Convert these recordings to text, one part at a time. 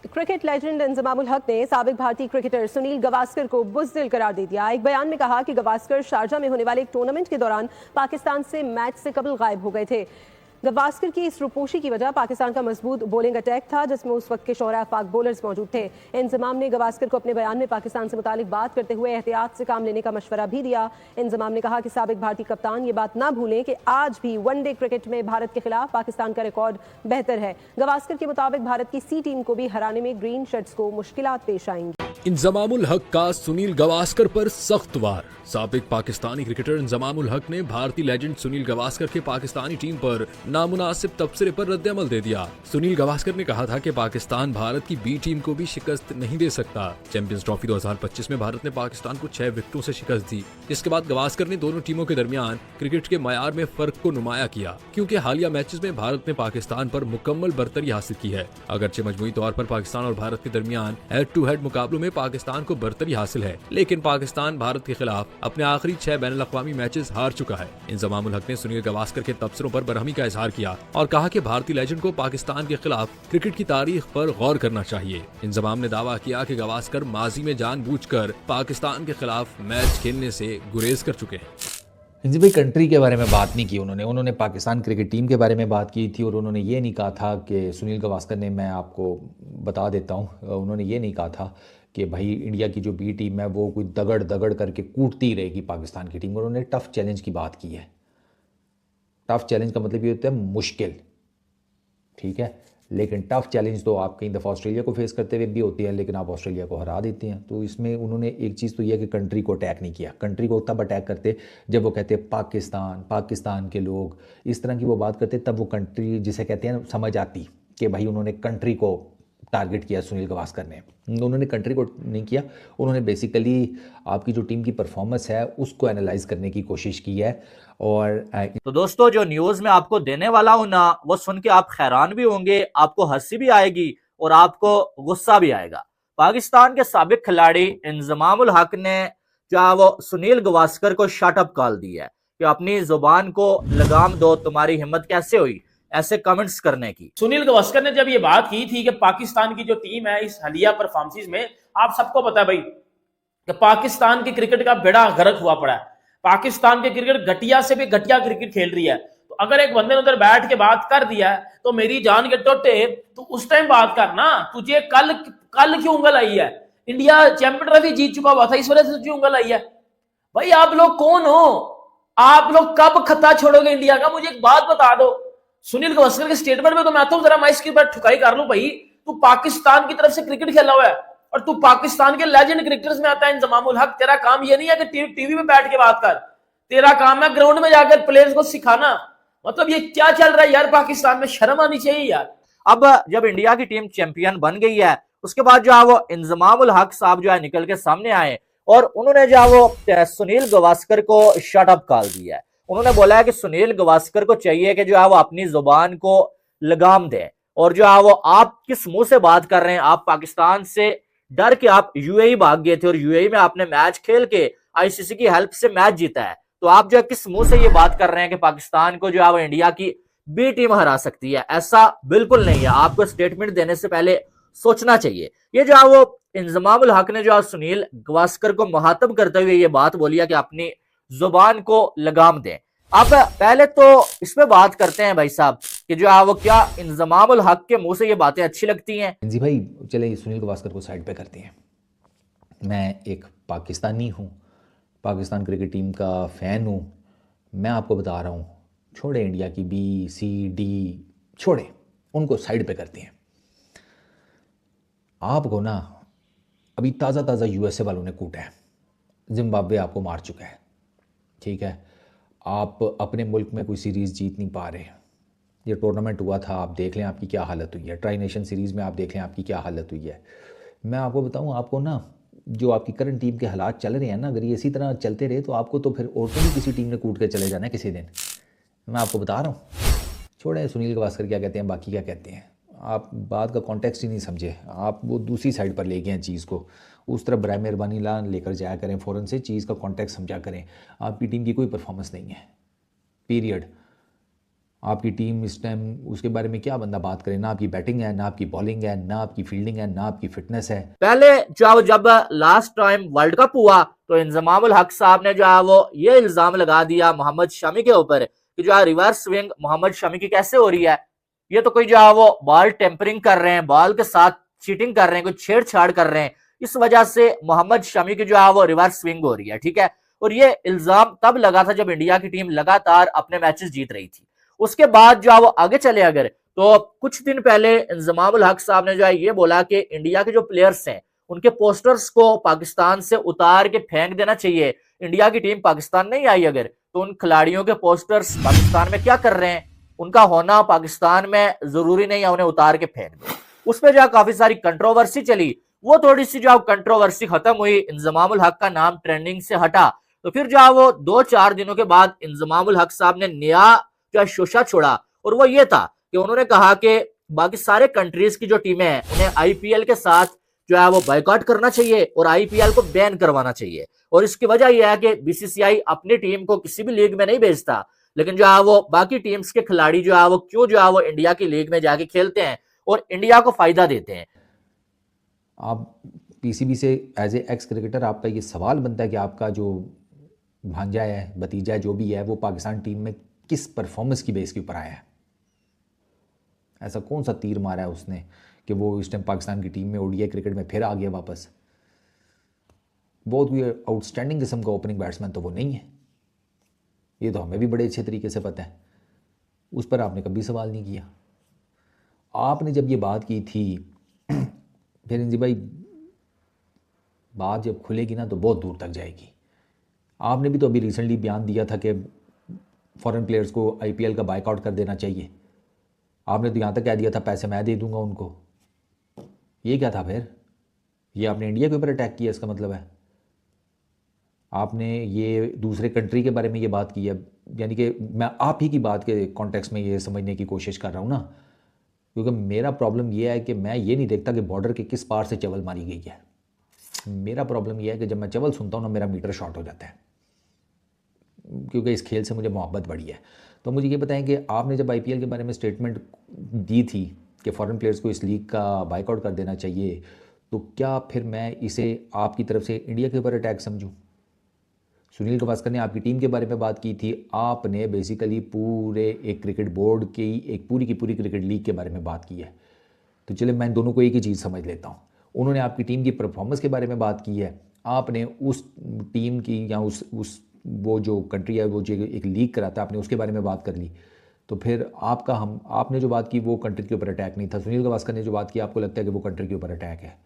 Cricket legend Inzamam ul Haq ने साबिक भारतीय क्रिकेटर सुनील गावस्कर को बुज़दिल करार दे दिया। एक बयान में कहा कि गावस्कर शारजा में होने वाले एक टूर्नामेंट के दौरान पाकिस्तान से मैच से कबल गायब हो गए थे। गावस्कर की इस रुपोशी की वजह पाकिस्तान का मजबूत बॉलिंग अटैक था, जिसमें उस वक्त के शौरा पाक बॉलर्स मौजूद थे। इंजमाम ने गावस्कर को अपने बयान में पाकिस्तान से मुतालिक बात करते हुए एहतियात से काम लेने का मशवरा भी दिया। इंजमाम ने कहा कि साबिक भारतीय कप्तान ये बात ना भूलें कि आज भी वनडे क्रिकेट में भारत के खिलाफ पाकिस्तान का रिकॉर्ड बेहतर है। गावस्कर के मुताबिक भारत की सी टीम को भी हराने में ग्रीन शर्ट्स को मुश्किलात पेश आएंगी। इंजमाम उल हक का सुनील गावस्कर पर सख्त वार। साबिक पाकिस्तानी क्रिकेटर इंजमाम उल हक ने भारतीय लेजेंड सुनील गावस्कर के पाकिस्तानी टीम पर नामुनासिब तबसरे पर रद्द-ए-अमल दे दिया। सुनील गावस्कर ने कहा था कि पाकिस्तान भारत की बी टीम को भी शिकस्त नहीं दे सकता। चैंपियंस ट्रॉफी 2025 में भारत ने पाकिस्तान को 6 विकेटों से शिकस्त दी, जिसके बाद गावस्कर ने दोनों टीमों के दरमियान क्रिकेट के मयार में फर्क को नुमाया किया, क्योंकि हालिया मैचेस में भारत ने पाकिस्तान पर मुकम्मल बरतरी हासिल की है। अगरचे मजमूई तौर पर पाकिस्तान और भारत के दरमियान हेड टू हेड मुकाबलों में पाकिस्तान को बरतरी हासिल है, लेकिन पाकिस्तान भारत के खिलाफ अपने आखिरी 6 बैनुल-अक़वामी मैचेस हार चुका है। इंजमाम उल हक ने सुनील गावस्कर के तबसरों पर बरहमी का इजहार किया और कहा कि भारतीय लेजेंड को पाकिस्तान के खिलाफ क्रिकेट की तारीख पर गौर करना चाहिए। इंजमाम ने दावा किया कि गावस्कर माजी में जानबूझकर पाकिस्तान के खिलाफ मैच खेलने से गुरेज कर चुके हैं। जी भाई, कंट्री के बारे में बात नहीं की उन्होंने पाकिस्तान क्रिकेट टीम के बारे में बात की थी, और उन्होंने ये नहीं कहा था कि सुनील गावस्कर ने, मैं आपको बता देता हूँ, उन्होंने ये नहीं कहा था कि भाई इंडिया की जो बी टीम है वो कोई दगड़ दगड़ करके कूटती रहेगी पाकिस्तान की टीम। उन्होंने टफ़ चैलेंज की बात की है। टफ़ चैलेंज का मतलब ये होता है मुश्किल, ठीक है, लेकिन टफ़ चैलेंज तो आप कई दफ़ा ऑस्ट्रेलिया को फेस करते हुए भी होती है, लेकिन आप ऑस्ट्रेलिया को हरा देते हैं। तो इसमें उन्होंने एक चीज़ तो यह कि कंट्री को अटैक नहीं किया। कंट्री को तब अटैक करते जब वो कहते पाकिस्तान के लोग, इस तरह की वो बात करते, तब वो कंट्री जिसे कहते हैं समझ आती कि भाई उन्होंने कंट्री को टारगेट किया। सुनील गावस्कर ने, उन्होंने कंट्री को नहीं किया, उन्होंने बेसिकली आपकी जो टीम की परफॉर्मेंस है उसको एनालाइज करने की कोशिश की है। और तो दोस्तों, जो न्यूज मैं आपको देने वाला हूं ना, वो सुन के आप हैरान भी होंगे, आपको हंसी भी आएगी और आपको गुस्सा भी आएगा। पाकिस्तान के साबिक खिलाड़ी इंजमाम उल हक ने जो है वो सुनील गावस्कर को शट अप कॉल दी है कि अपनी जुबान को लगाम दो, तुम्हारी हिम्मत कैसे हुई ऐसे कमेंट्स करने की। सुनील गावस्कर ने जब ये बात की थी कि पाकिस्तान की जो टीम है इस हालिया परफॉर्मेंस में, आप सबको पता है भाई कि पाकिस्तान की क्रिकेट का बेड़ा गर्क हुआ पड़ा है। पाकिस्तान की क्रिकेट घटिया से भी घटिया क्रिकेट खेल रही है। तो अगर एक बंदे ने उधर बैठ के बात कर दिया है तो मेरी जान के टोटे, तो उस टाइम बात करना। तुझे कल क्यों उंगल आई है? इंडिया चैंपियन ट्रॉफी जीत चुका हुआ था, इस वजह से तुझे उंगल आई है। भाई आप लोग कौन हो? आप लोग कब खत्ता छोड़ोगे इंडिया का? मुझे एक बात बता दो। सुनील गावस्कर के स्टेटमेंट में तो मैं तो जरा मैं इसके ऊपर ठुकाई कर लूं। भाई तू पाकिस्तान की तरफ से क्रिकेट खेला हुआ है और तू पाकिस्तान के लेजेंड क्रिकेटर्स में आता है। इंजमाम उल हक, तेरा काम ये नहीं है कि टीवी में बैठ के बात कर, तेरा काम है ग्राउंड में जाकर प्लेयर्स को सिखाना। मतलब ये क्या चल रहा है यार? पाकिस्तान में शर्म आनी चाहिए यार। अब जब इंडिया की टीम चैंपियन बन गई है, उसके बाद जो है वो इंजमाम उल हक साहब जो है निकल के सामने आए और उन्होंने जो है वो सुनील गावस्कर को शट अप कॉल दिया है। उन्होंने बोला है कि सुनील गावस्कर को चाहिए कि जो है वो अपनी जुबान को लगाम दे, और जो है वो आप किस मुंह से बात कर रहे हैं? आप पाकिस्तान से डर के आप यूएई भाग गए थे और यूएई में आपने मैच खेल के आईसीसी की हेल्प से मैच जीता है। तो आप जो है किस मुंह से ये बात कर रहे हैं कि पाकिस्तान को जो है वो इंडिया की बी टीम हरा सकती है? ऐसा बिल्कुल नहीं है। आपको स्टेटमेंट देने से पहले सोचना चाहिए। ये जो है वो इंजमाम उल हक ने जो है सुनील गावस्कर को मुहातब करते हुए ये बात बोली है कि अपनी जुबान को लगाम दें। अब पहले तो इसमें बात करते हैं भाई साहब कि जो है वो क्या इंजमाम उल हक के मुंह से ये बातें अच्छी लगती हैं? जी भाई, चले सुनील गावस्कर को साइड पे करते हैं। मैं एक पाकिस्तानी हूँ, पाकिस्तान क्रिकेट टीम का फ़ैन हूँ। मैं आपको बता रहा हूँ, छोड़े इंडिया की बी सी डी, छोड़े, उनको साइड पे करते हैं। आपको ना अभी ताज़ा यूएसए वालों ने कूटा है, जिम्बाब्वे आपको मार चुका है, ठीक है। आप अपने मुल्क में कोई सीरीज़ जीत नहीं पा रहे। ये टूर्नामेंट हुआ था, आप देख लें आपकी क्या हालत हुई है। ट्राई नेशन सीरीज़ में आप देख लें आपकी क्या हालत हुई है। मैं आपको बताऊं, आपको ना जो आपकी करंट टीम के हालात चल रहे हैं ना, अगर ये इसी तरह चलते रहे तो आपको तो फिर और भी किसी टीम ने कूट के चले जाना है किसी दिन। मैं आपको बता रहा हूँ। छोड़े सुनील गावस्कर क्या कहते हैं, बाकी क्या कहते हैं, आप बात का कॉन्टेक्स्ट ही नहीं समझे। आप वो दूसरी साइड पर ले गए हैं चीज़ को, उस तरफ बराए मेहरबानी ला लेकर जाया करें, फ़ौरन से चीज़ का कॉन्टेक्स्ट समझा करें। आपकी टीम की कोई परफॉर्मेंस नहीं है, पीरियड। आपकी टीम इस टाइम उसके बारे में क्या बंदा बात करे, ना आपकी बैटिंग है, ना आपकी बॉलिंग है, ना आपकी फील्डिंग है, ना आपकी फिटनेस है। पहले जब लास्ट टाइम वर्ल्ड कप हुआ तो इंजमामुल हक साहब ने जो है वो ये इल्जाम लगा दिया मोहम्मद शमी के ऊपर कि जो है रिवर्स स्विंग मोहम्मद शमी की कैसे हो रही है, ये तो कोई जो है वो बॉल टेम्परिंग कर रहे हैं, बॉल के साथ चीटिंग कर रहे हैं, कोई छेड़छाड़ कर रहे हैं, इस वजह से मोहम्मद शमी की जो है वो रिवर्स स्विंग हो रही है। ठीक है, और ये इल्जाम तब लगा था जब इंडिया की टीम लगातार अपने मैचेस जीत रही थी। उसके बाद जो है वो आगे चले अगर तो कुछ दिन पहले इंजमामुल हक साहब ने जो है ये बोला कि इंडिया के जो प्लेयर्स हैं उनके पोस्टर्स को पाकिस्तान से उतार के फेंक देना चाहिए। इंडिया की टीम पाकिस्तान नहीं आई अगर तो उन खिलाड़ियों के पोस्टर्स पाकिस्तान में क्या कर रहे हैं, उनका होना पाकिस्तान में जरूरी नहीं है, उन्हें उतार के फेंक दो। उस पर जो काफी सारी कंट्रोवर्सी चली, वो थोड़ी सी जो कंट्रोवर्सी खत्म हुई, इंजमामुल हक का नाम ट्रेंडिंग से हटा, तो फिर जो वो 2-4 दिनों के बाद इंजमामुल हक साहब ने नया जो शोशा छोड़ा, और वो ये था कि उन्होंने कहा कि बाकी सारे कंट्रीज की जो टीमें हैं उन्हें आईपीएल के साथ जो है वो बायकॉट करना चाहिए और आईपीएल को बैन करवाना चाहिए। और इसकी वजह यह है कि बीसीसीआई अपनी टीम को किसी भी लीग में नहीं भेजता, लेकिन जो है वो बाकी टीम्स के खिलाड़ी जो है वो क्यों जो है वो इंडिया की लीग में जाके खेलते हैं और इंडिया को फायदा देते हैं। आप पीसीबी से एज ए एक्स क्रिकेटर आपका ये सवाल बनता है कि आपका जो भांजा है, भतीजा है, जो भी है, वो पाकिस्तान टीम में किस परफॉर्मेंस की बेस के ऊपर आया है। ऐसा कौन सा तीर मारा है उसने कि वो इस टाइम पाकिस्तान की टीम में ओडीआई क्रिकेट में फिर आ गया वापस। बहुत कोई आउटस्टैंडिंग किस्म का ओपनिंग बैट्समैन तो वो नहीं है, ये तो हमें भी बड़े अच्छे तरीके से पता है। उस पर आपने कभी सवाल नहीं किया। आपने जब ये बात की थी फिर इंजी भाई बात जब खुलेगी ना तो बहुत दूर तक जाएगी। आपने भी तो अभी रिसेंटली बयान दिया था कि फॉरेन प्लेयर्स को आईपीएल का बायकॉट कर देना चाहिए। आपने तो यहाँ तक कह दिया था पैसे मैं दे दूंगा उनको। ये क्या था फिर? ये आपने इंडिया के ऊपर अटैक किया, इसका मतलब है आपने ये दूसरे कंट्री के बारे में ये बात की है। यानी कि मैं आप ही की बात के कॉन्टेक्स्ट में ये समझने की कोशिश कर रहा हूँ ना, क्योंकि मेरा प्रॉब्लम ये है कि मैं ये नहीं देखता कि बॉर्डर के किस पार से चवल मारी गई है। मेरा प्रॉब्लम ये है कि जब मैं चवल सुनता हूँ ना मेरा मीटर शॉर्ट हो जाता है, क्योंकि इस खेल से मुझे मोहब्बत बड़ी है। तो मुझे ये बताएं कि आपने जब आईपीएल के बारे में स्टेटमेंट दी थी कि फॉरेन प्लेयर्स को इस लीग का बायकॉट कर देना चाहिए, तो क्या फिर मैं इसे आपकी तरफ से इंडिया के ऊपर अटैक समझूं? सुनील गावस्कर ने आपकी टीम के बारे में बात की थी, आपने बेसिकली पूरे एक क्रिकेट बोर्ड की एक पूरी की पूरी क्रिकेट लीग के बारे में बात की है। तो चले मैं दोनों को एक ही चीज़ समझ लेता हूँ। उन्होंने आपकी टीम की परफॉर्मेंस के बारे में बात की है, आपने उस टीम की या उस वो जो कंट्री है वो जो एक लीग कराता है आपने उसके बारे में बात कर ली। तो फिर आपने जो बात की वो कंट्री के ऊपर अटैक नहीं था। सुनील गावस्कर ने जो बात की आपको लगता है कि वो कंट्री के ऊपर अटैक है।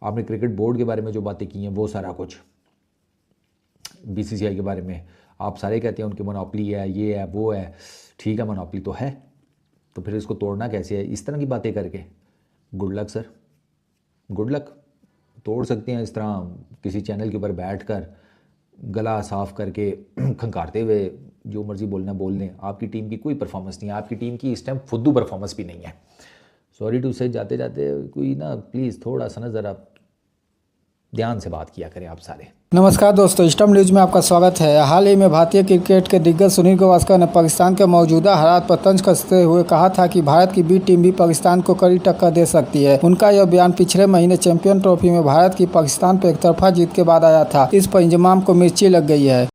आपने क्रिकेट बोर्ड के बारे में जो बातें की हैं वो सारा कुछ, बीसीसीआई के बारे में आप सारे कहते हैं उनकी मोनोपोली है, ये है वो है। ठीक है, मोनोपोली तो है, तो फिर इसको तोड़ना कैसे है इस तरह की बातें करके? Good luck sir, good luck. तोड़ सकते हैं इस तरह किसी चैनल के ऊपर बैठ कर गला साफ करके खंकारते हुए जो मर्जी बोलना बोल लें। आपकी टीम की कोई परफॉर्मेंस नहीं है, आपकी टीम की इस टाइम फुद्दू परफॉर्मेंस भी नहीं है। सॉरी टू से जाते जाते कोई ना प्लीज़ थोड़ा सा ना ज़रा ध्यान से बात किया करें आप सारे। नमस्कार दोस्तों, स्टम्प न्यूज़ में आपका स्वागत है। हाल ही में भारतीय क्रिकेट के दिग्गज सुनील गावस्कर ने पाकिस्तान के मौजूदा हालात पर तंज कसते हुए कहा था कि भारत की बी टीम भी पाकिस्तान को कड़ी टक्कर दे सकती है। उनका यह बयान पिछले महीने चैंपियन ट्रॉफी में भारत की पाकिस्तान पर एकतरफा जीत के बाद आया था। इस पर इंजमाम को मिर्ची लग गई है।